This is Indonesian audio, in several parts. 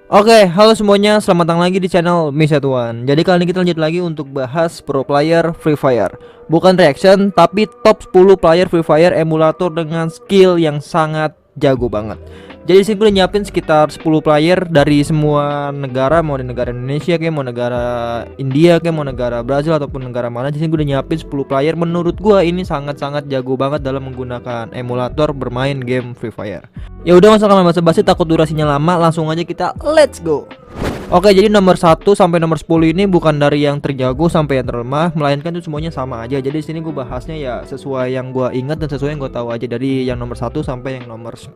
Oke, halo semuanya, selamat datang lagi di channel Misatuan. Jadi kali ini kita lanjut lagi untuk bahas pro player Free Fire. Bukan reaction, tapi top 10 player Free Fire emulator dengan skill yang sangat jago banget. Jadi sini gue nyiapin sekitar 10 player dari semua negara, mau di negara Indonesia kayak, mau negara India kayak, mau negara Brazil ataupun negara mana. Jadi sini gue udah nyiapin 10 player menurut gue ini sangat-sangat jago banget dalam menggunakan emulator bermain game Free Fire. Ya udah, nggak usah lama basa-basi, takut durasinya lama, langsung aja kita let's go. Oke, jadi nomor 1 sampai nomor 10 ini bukan dari yang terjago sampai yang terlemah, melainkan itu semuanya sama aja. Jadi sini gue bahasnya ya sesuai yang gue ingat dan sesuai yang gue tahu aja, dari yang nomor 1 sampai yang nomor 10.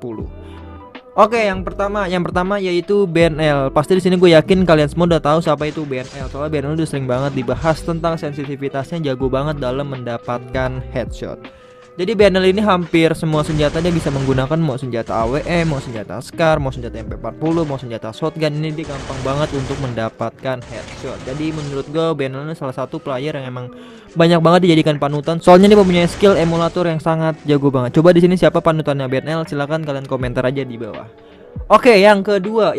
Oke, yang pertama yaitu BNL. Pasti di sini gue yakin kalian semua udah tahu siapa itu BNL. Soalnya BNL udah sering banget dibahas tentang sensitivitasnya, jago banget dalam mendapatkan headshot. Jadi BNL ini hampir semua senjata dia bisa menggunakan, mau senjata AWM, mau senjata SCAR, mau senjata MP40, mau senjata shotgun, ini dia gampang banget untuk mendapatkan headshot. Jadi menurut gue BNL ini salah satu player yang emang banyak banget dijadikan panutan. Soalnya dia mempunyai skill emulator yang sangat jago banget. Coba di sini siapa panutannya BNL? Silahkan kalian komentar aja di bawah. Oke, yang kedua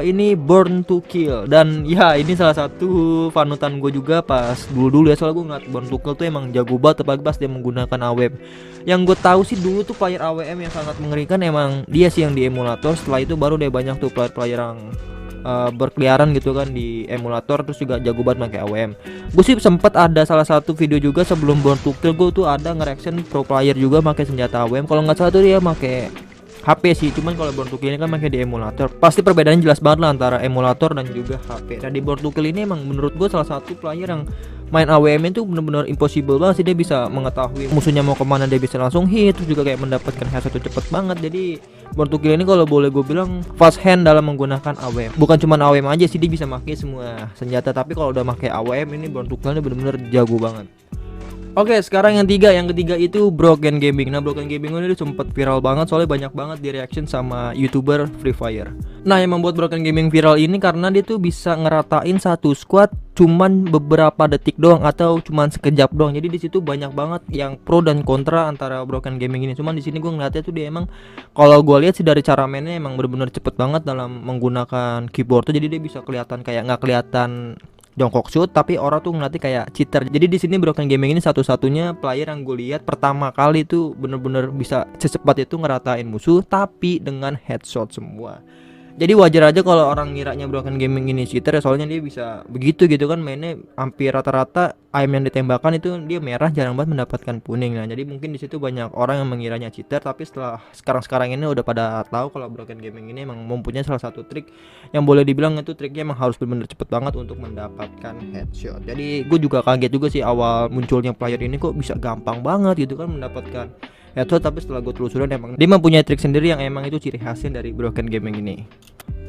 ini Born to Kill. Dan ya ini salah satu panutan gue juga pas dulu ya, soalnya gue ngeliat Born to Kill tuh emang jago banget, apalagi pas dia menggunakan AWM. Yang gue tahu sih dulu tuh player AWM yang sangat mengerikan emang dia sih yang di emulator. Setelah itu baru dia banyak tuh player-player yang berkeliaran gitu kan di emulator, terus juga jago banget pakai AWM. Gue sih sempet ada salah satu video juga sebelum Born to Kill, gue tuh ada nge-reaction pro player juga pakai senjata AWM. Kalau nggak salah tuh dia pakai HP sih, cuman kalau Born to Kill ini kan pakai di emulator. Pasti perbedaannya jelas banget lah antara emulator dan juga HP. Dan di Born to Kill ini emang menurut gue salah satu player yang main AWM itu bener-bener impossible banget sih. Dia bisa mengetahui musuhnya mau kemana, dia bisa langsung hit, terus juga kayak mendapatkan headshot itu cepet banget. Jadi Born to Kill ini kalau boleh gue bilang fast hand dalam menggunakan AWM. Bukan cuman AWM aja sih, dia bisa pakai semua senjata. Tapi kalau udah pakai AWM ini Born to Kill ini bener-bener jago banget. Oke, sekarang yang ketiga itu Broken Gaming. Nah, Broken Gaming ini sempet viral banget soalnya banyak banget di reaction sama YouTuber Free Fire. Nah, yang membuat Broken Gaming viral ini karena dia tuh bisa ngeratain satu squad cuman beberapa detik doang atau cuman sekejap doang. Jadi di situ banyak banget yang pro dan kontra antara Broken Gaming ini. Cuman di sini gue ngeliatnya tuh dia emang, kalau gue lihat sih dari cara mainnya emang bener-bener cepet banget dalam menggunakan keyboard tuh. Jadi dia bisa kelihatan kayak nggak kelihatan jongkok shoot, tapi orang tuh ngeliatnya kayak cheater. Jadi di sini Broken Gaming ini satu-satunya player yang gue lihat pertama kali tuh bener-bener bisa secepat itu ngeratain musuh tapi dengan headshot semua. Jadi wajar aja kalau orang ngiranya Broken Gaming ini cheater ya, soalnya dia bisa begitu gitu kan, mainnya hampir rata-rata aim yang ditembakkan itu dia merah, jarang banget mendapatkan kuning. Nah, jadi mungkin di situ banyak orang yang mengiranya cheater, tapi setelah sekarang ini udah pada tahu kalau Broken Gaming ini emang mempunyai salah satu trik yang boleh dibilang itu triknya emang harus benar-benar cepet banget untuk mendapatkan headshot. Jadi gue juga kaget juga sih awal munculnya player ini, kok bisa gampang banget gitu kan mendapatkan headshot, tapi setelah gue telusurin emang dia mempunyai trik sendiri yang emang itu ciri khasnya dari Broken Gaming ini.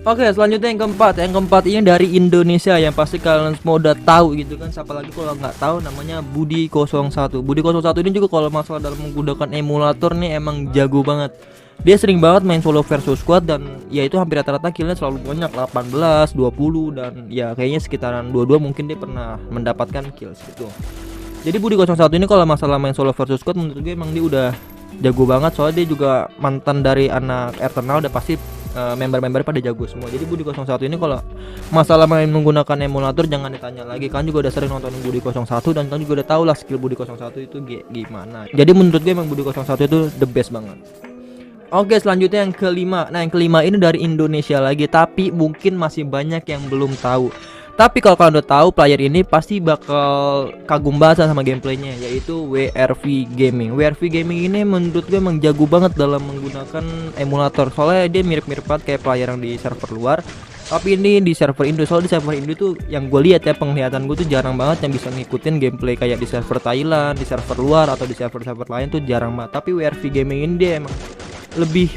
Oke, selanjutnya yang keempat ini dari Indonesia yang pasti kalian semua udah tahu gitu kan. Siapa lagi kalau nggak tahu, namanya Budi 01. Budi 01 ini juga kalau masalah dalam menggunakan emulator nih emang jago banget. Dia sering banget main solo versus squad dan ya itu hampir rata-rata killnya selalu banyak, 18, 20 dan ya kayaknya sekitaran 22 mungkin dia pernah mendapatkan kills gitu. Jadi Budi 01 ini kalau masalah main solo versus squad menurut gue emang dia udah jago banget, soalnya dia juga mantan dari anak Eternal, udah pasti member-member pada jago semua. Jadi Budi 01 ini kalau masalah main menggunakan emulator jangan ditanya lagi. Kan juga udah sering nonton Budi 01 dan kan juga udah tahu lah skill Budi 01 itu gimana. Jadi menurut gue emang Budi 01 itu the best banget. Oke, selanjutnya yang kelima. Nah, yang kelima ini dari Indonesia lagi, tapi mungkin masih banyak yang belum tahu. Tapi kalau kalian udah tahu player ini pasti bakal kagum banget sama gameplaynya, yaitu WRV Gaming. WRV Gaming ini menurut gue emang jago banget dalam menggunakan emulator. Soalnya dia mirip-mirip banget kayak player yang di server luar, tapi ini di server Indo. Soalnya di server Indo tuh yang gue lihat ya, penglihatan gue tuh jarang banget yang bisa ngikutin gameplay kayak di server Thailand, di server luar atau di server-server lain tuh jarang banget. Tapi WRV Gaming ini dia emang lebih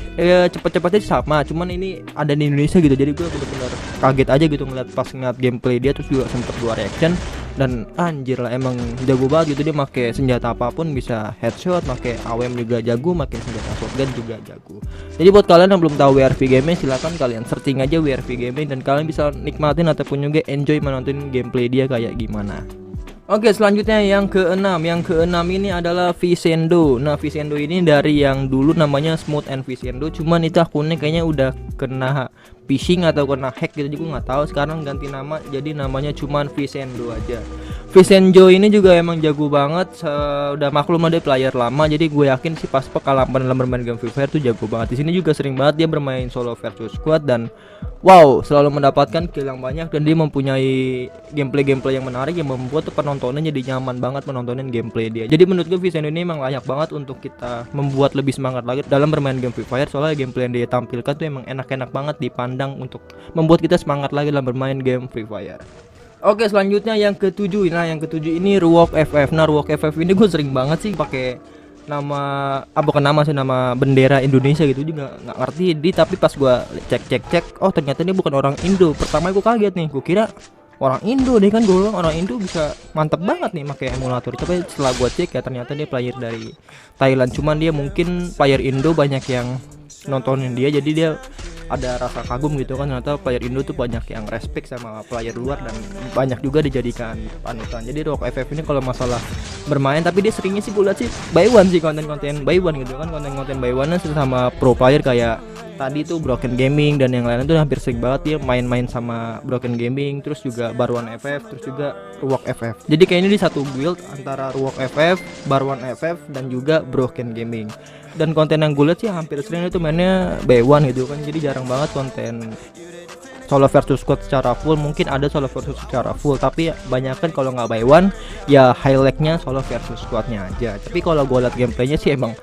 cepet-cepetnya sama, cuman ini ada di Indonesia gitu. Jadi gue bener-bener kaget aja gitu ngeliat gameplay dia, terus juga sempet gua reaction dan anjir lah emang jago banget gitu. Dia pakai senjata apapun bisa headshot, pakai AWM juga jago, pakai senjata shotgun juga jago. Jadi buat kalian yang belum tahu WRV Gaming, silakan kalian searching aja WRV Gaming dan kalian bisa nikmatin ataupun juga enjoy menonton gameplay dia kayak gimana. Oke, selanjutnya yang keenam. Yang keenam ini adalah Vicendo. Nah, Vicendo ini dari yang dulu namanya Smooth and Vicendo, cuman itu akunnya kayaknya udah kena phishing atau kena hack gitu juga nggak tahu. Sekarang ganti nama jadi namanya cuman Vincendo aja. Vincendo ini juga emang jago banget, udah maklum ada player lama, jadi gue yakin sih pas pengalaman dalam bermain game Free Fire tuh jago banget. Di sini juga sering banget dia bermain solo versus squad dan wow, selalu mendapatkan kill yang banyak dan dia mempunyai gameplay yang menarik yang membuat penontonnya jadi nyaman banget menontonin gameplay dia. Jadi menurut gue Vincendo ini emang layak banget untuk kita membuat lebih semangat lagi dalam bermain game Free Fire, soalnya gameplay yang dia tampilkan tuh emang enak-enak banget dipandang untuk membuat kita semangat lagi dalam bermain game Free Fire. Oke, selanjutnya yang ketujuh. Nah, yang ketujuh ini Ruok FF. Nah, Ruok FF ini gue sering banget sih pakai nama, bukan nama sih, nama bendera Indonesia gitu, juga nggak ngerti di, tapi pas gue cek, oh ternyata dia bukan orang Indo. Pertama gue kaget nih, gue kira orang Indo deh, kan gue bilang orang Indo bisa mantep banget nih pakai emulator, tapi setelah gue cek ya ternyata dia player dari Thailand. Cuman dia mungkin player Indo banyak yang nontonin dia, jadi dia ada rasa kagum gitu kan, ternyata player Indo tuh banyak yang respect sama player luar dan banyak juga dijadikan panutan. Jadi Ruok FF ini kalau masalah bermain, tapi dia seringnya sih gue lihat sih buy one sih, konten-konten buy one gitu kan, konten-konten buy one sama pro player kayak tadi tuh Broken Gaming dan yang lain tuh hampir sering banget dia main-main sama Broken Gaming, terus juga Barwan FF, terus juga Ruok FF. Jadi kayaknya di satu build antara Ruok FF, Barwan FF dan juga Broken Gaming. Dan konten yang gue lihat sih hampir sering itu mainnya buy one gitu kan, jadi jarang banget konten solo versus squad secara full. Mungkin ada solo versus secara full, tapi banyak kan kalau nggak buy one ya highlightnya solo versus squadnya aja. Tapi kalau gue lihat gameplaynya sih emang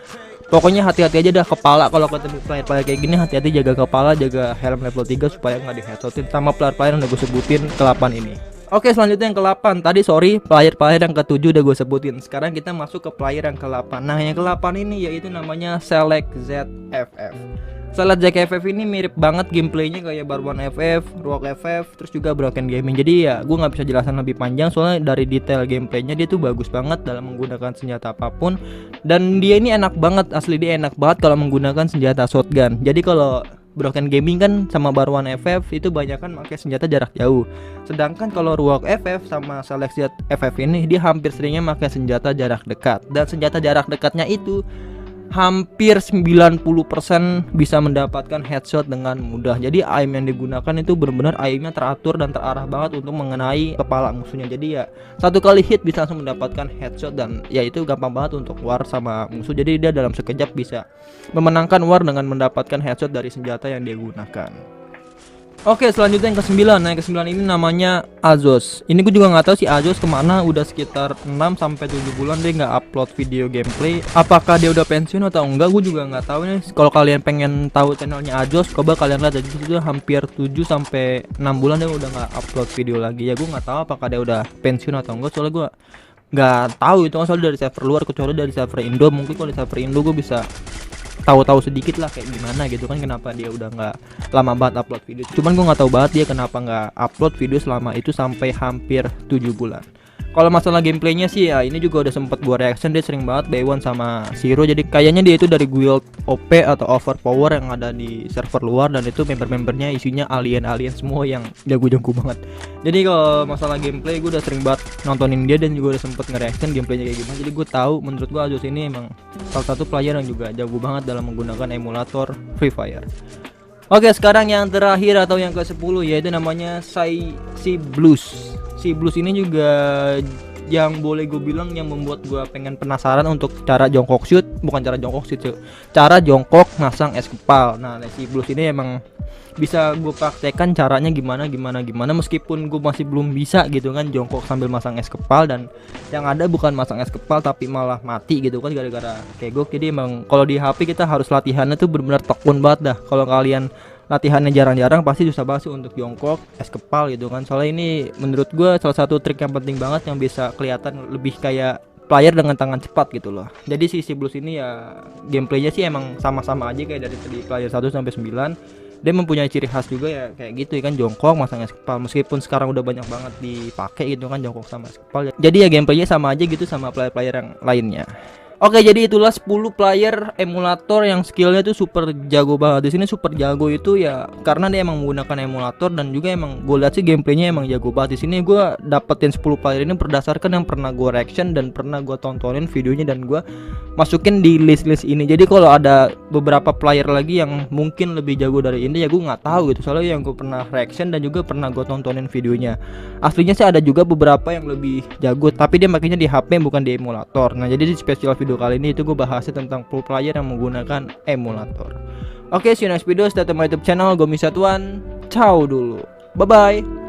pokoknya hati-hati aja dah kepala, kalau ketemu player-player kayak gini hati-hati, jaga kepala, jaga helm level 3 supaya nggak di-headshotin sama player-player yang udah gue sebutin ke-8 ini. Oke, selanjutnya yang ke-8. Tadi sorry, player yang ke-7 udah gue sebutin. Sekarang kita masuk ke player yang ke-8. Nah, yang ke-8 ini yaitu namanya Select ZFF. Select ZFF ini mirip banget gameplaynya kayak Barwan FF, Ruok FF, terus juga Broken Gaming. Jadi ya gue nggak bisa jelasin lebih panjang soalnya dari detail gameplaynya dia tuh bagus banget dalam menggunakan senjata apapun. Dan dia ini enak banget, asli dia enak banget kalau menggunakan senjata shotgun. Jadi kalau Broken Gaming kan sama Barwan FF itu banyak kan pakai senjata jarak jauh. Sedangkan kalau Ruok FF sama Select ZFF ini dia hampir seringnya pakai senjata jarak dekat. Dan senjata jarak dekatnya itu hampir 90% bisa mendapatkan headshot dengan mudah. Jadi aim yang digunakan itu benar-benar aimnya teratur dan terarah banget untuk mengenai kepala musuhnya. Jadi ya satu kali hit bisa langsung mendapatkan headshot dan ya itu gampang banget untuk war sama musuh. Jadi dia dalam sekejap bisa memenangkan war dengan mendapatkan headshot dari senjata yang dia gunakan. Oke, selanjutnya yang ke-9. Nah, yang ke-9 ini namanya Azos. Ini gue juga nggak tahu si Azos kemana, udah sekitar 6-7 bulan dia nggak upload video gameplay. Apakah dia udah pensiun atau enggak, gue juga nggak tahu nih. Kalau kalian pengen tahu channelnya Azos, coba kalian lihat aja, itu hampir 7-6 bulan dia udah nggak upload video lagi. Ya gue nggak tahu apakah dia udah pensiun atau enggak, soalnya gue nggak tahu itu kan soalnya dari server luar, kecuali dari server Indo. Mungkin kalau di server Indo gue bisa tahu-tahu sedikit lah kayak gimana gitu kan, kenapa dia udah nggak lama banget upload video. Cuman gue nggak tahu banget dia kenapa nggak upload video selama itu sampai hampir 7 bulan. Kalau masalah gameplaynya sih ya ini juga udah sempet gua reaction, dia sering banget buy one sama Zero. Jadi kayaknya dia itu dari guild OP atau overpower yang ada di server luar, dan itu member-membernya isinya alien-alien semua yang jago-jago banget. Jadi kalau masalah gameplay gue udah sering banget nontonin dia dan juga udah sempet nge-reaction gameplaynya kayak gimana. Jadi gue tahu, menurut gue Azos ini emang salah satu player yang juga jago banget dalam menggunakan emulator Free Fire. Oke, sekarang yang terakhir atau yang ke-10 yaitu namanya Si Blues. Si Blues ini juga yang boleh gue bilang yang membuat gue pengen penasaran untuk cara jongkok shoot, bukan cara jongkok shoot, cara jongkok masang es kepal. Nah, Si Blues ini emang bisa gue praktekkan caranya gimana meskipun gue masih belum bisa gitu kan jongkok sambil masang es kepal, dan yang ada bukan masang es kepal tapi malah mati gitu kan gara-gara kegok. Jadi emang kalau di HP kita harus latihannya tuh benar-benar tekun banget dah. Kalau kalian latihannya jarang-jarang pasti susah banget sih untuk jongkok es kepal gitu kan. Soalnya ini menurut gue salah satu trik yang penting banget yang bisa kelihatan lebih kayak player dengan tangan cepat gitu loh. Jadi si Blues ini ya gameplaynya sih emang sama-sama aja kayak dari player 1 sampai 9. Dia mempunyai ciri khas juga ya kayak gitu kan, jongkok masang es kepal. Meskipun sekarang udah banyak banget dipakai gitu kan jongkok sama es kepal. Jadi ya gameplaynya sama aja gitu sama player-player yang lainnya. Oke, jadi itulah 10 player emulator yang skillnya tuh super jago banget. Di sini super jago itu ya karena dia emang menggunakan emulator dan juga emang gue lihat sih gameplaynya emang jago banget. Di sini gue dapetin 10 player ini berdasarkan yang pernah gue reaction dan pernah gue tontonin videonya dan gue masukin di list-list ini. Jadi kalau ada beberapa player lagi yang mungkin lebih jago dari ini ya gue nggak tahu gitu. Soalnya yang gue pernah reaction dan juga pernah gue tontonin videonya. Aslinya sih ada juga beberapa yang lebih jago, tapi dia makanya di HP bukan di emulator. Nah, jadi di spesial video kali ini itu gue bahasnya tentang pro player yang menggunakan emulator. Oke, see you next video. Stay tune my YouTube channel. Gue Misatuan. Ciao dulu. Bye bye.